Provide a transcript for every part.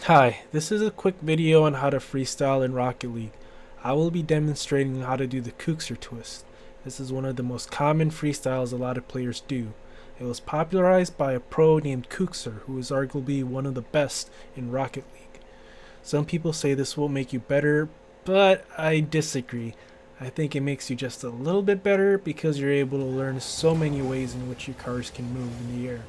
Hi, this is a quick video on how to freestyle in Rocket League. I will be demonstrating how to do the Kuxir twist. This is one of the most common freestyles a lot of players do. It was popularized by a pro named Kuxir, who is arguably one of the best in Rocket League. Some people say this will make you better, but I disagree. I think it makes you just a little bit better because you're able to learn so many ways in which your cars can move in the air.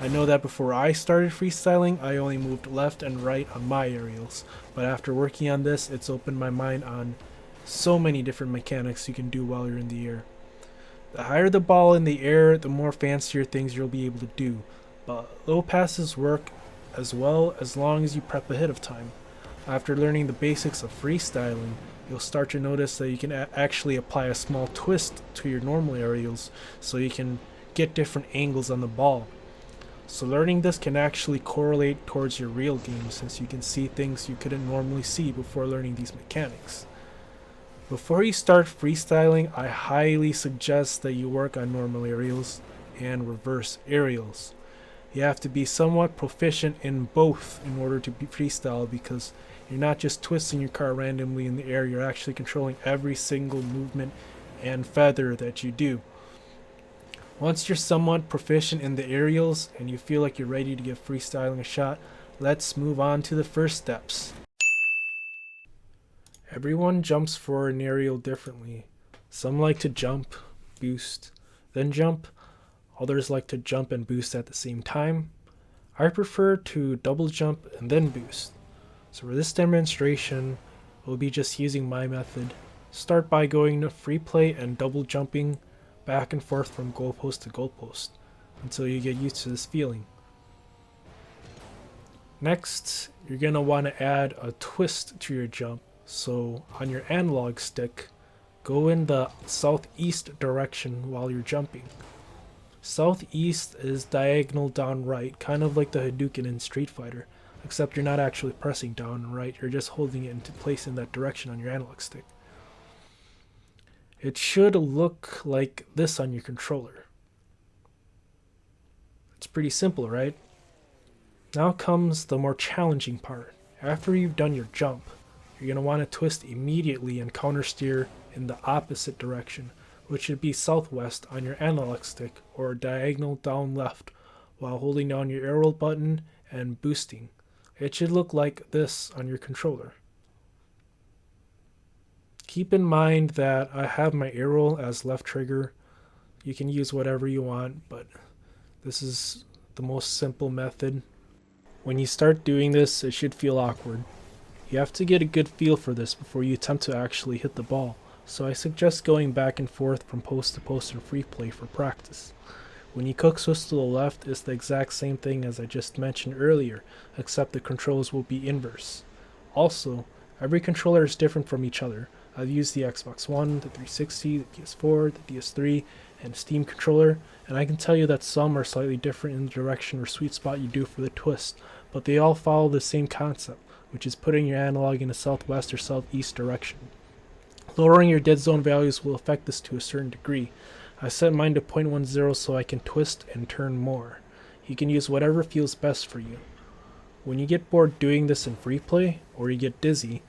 I know that before I started freestyling, I only moved left and right on my aerials, but after working on this, it's opened my mind on so many different mechanics you can do while you're in the air. The higher the ball in the air, the more fancier things you'll be able to do, but low passes work as well as long as you prep ahead of time. After learning the basics of freestyling, you'll start to notice that you can actually apply a small twist to your normal aerials so you can get different angles on the ball. So learning this can actually correlate towards your real game since you can see things you couldn't normally see before learning these mechanics. Before you start freestyling, I highly suggest that you work on normal aerials and reverse aerials. You have to be somewhat proficient in both in order to be freestyle because you're not just twisting your car randomly in the air, you're actually controlling every single movement and feather that you do. Once you're somewhat proficient in the aerials and you feel like you're ready to give freestyling a shot, let's move on to the first steps. Everyone jumps for an aerial differently. Some like to jump, boost, then jump. Others like to jump and boost at the same time. I prefer to double jump and then boost. So for this demonstration, we'll be just using my method. Start by going to free play and double jumping back and forth from goalpost to goalpost until you get used to this feeling. Next, you're going to want to add a twist to your jump. So on your analog stick, go in the southeast direction while you're jumping. Southeast is diagonal down right, kind of like the Hadouken in Street Fighter, except you're not actually pressing down right, you're just holding it into place in that direction on your analog stick. It should look like this on your controller. It's pretty simple, right? Now comes the more challenging part. After you've done your jump, you're going to want to twist immediately and counter steer in the opposite direction, which should be southwest on your analog stick or diagonal down left while holding down your arrow button and boosting. It should look like this on your controller. Keep in mind that I have my arrow as left trigger. You can use whatever you want, but this is the most simple method. When you start doing this, it should feel awkward. You have to get a good feel for this before you attempt to actually hit the ball, so I suggest going back and forth from post to post in free play for practice. When you cook switch to the left, it's the exact same thing as I just mentioned earlier, except the controls will be inverse. Also, every controller is different from each other. I've used the Xbox One, the 360, the PS4, the PS3, and Steam controller, and I can tell you that some are slightly different in the direction or sweet spot you do for the twist, but they all follow the same concept, which is putting your analog in a southwest or southeast direction. Lowering your dead zone values will affect this to a certain degree. I set mine to 0.10 so I can twist and turn more. You can use whatever feels best for you. When you get bored doing this in free play, or you get dizzy,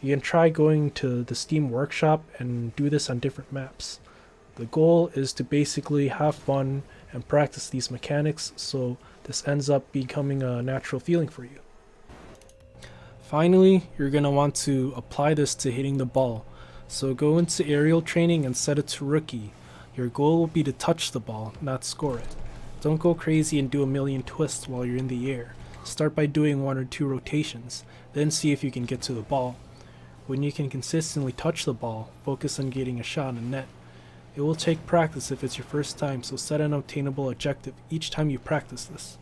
you can try going to the Steam Workshop and do this on different maps. The goal is to basically have fun and practice these mechanics so this ends up becoming a natural feeling for you. Finally, you're going to want to apply this to hitting the ball. So go into aerial training and set it to rookie. Your goal will be to touch the ball, not score it. Don't go crazy and do a million twists while you're in the air. Start by doing 1 or 2 rotations, then see if you can get to the ball. When you can consistently touch the ball, focus on getting a shot in net. It will take practice if it's your first time, so set an obtainable objective each time you practice this.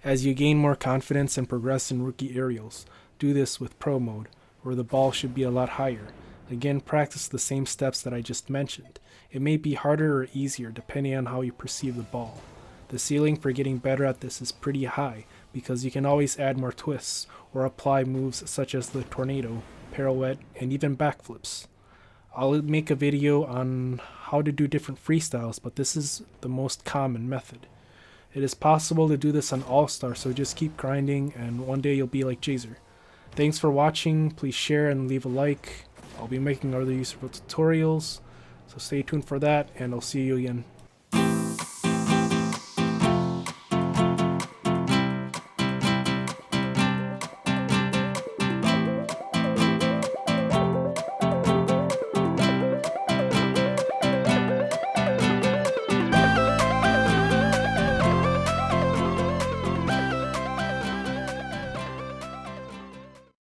As you gain more confidence and progress in rookie aerials, do this with pro mode, where the ball should be a lot higher. Again, practice the same steps that I just mentioned. It may be harder or easier depending on how you perceive the ball. The ceiling for getting better at this is pretty high because you can always add more twists or apply moves such as the tornado, pirouette, and even backflips. I'll make a video on how to do different freestyles, but this is the most common method. It is possible to do this on All-Star, so just keep grinding and one day you'll be like Jazer. Thanks for watching, please share and leave a like. I'll be making other useful tutorials, so stay tuned for that and I'll see you again.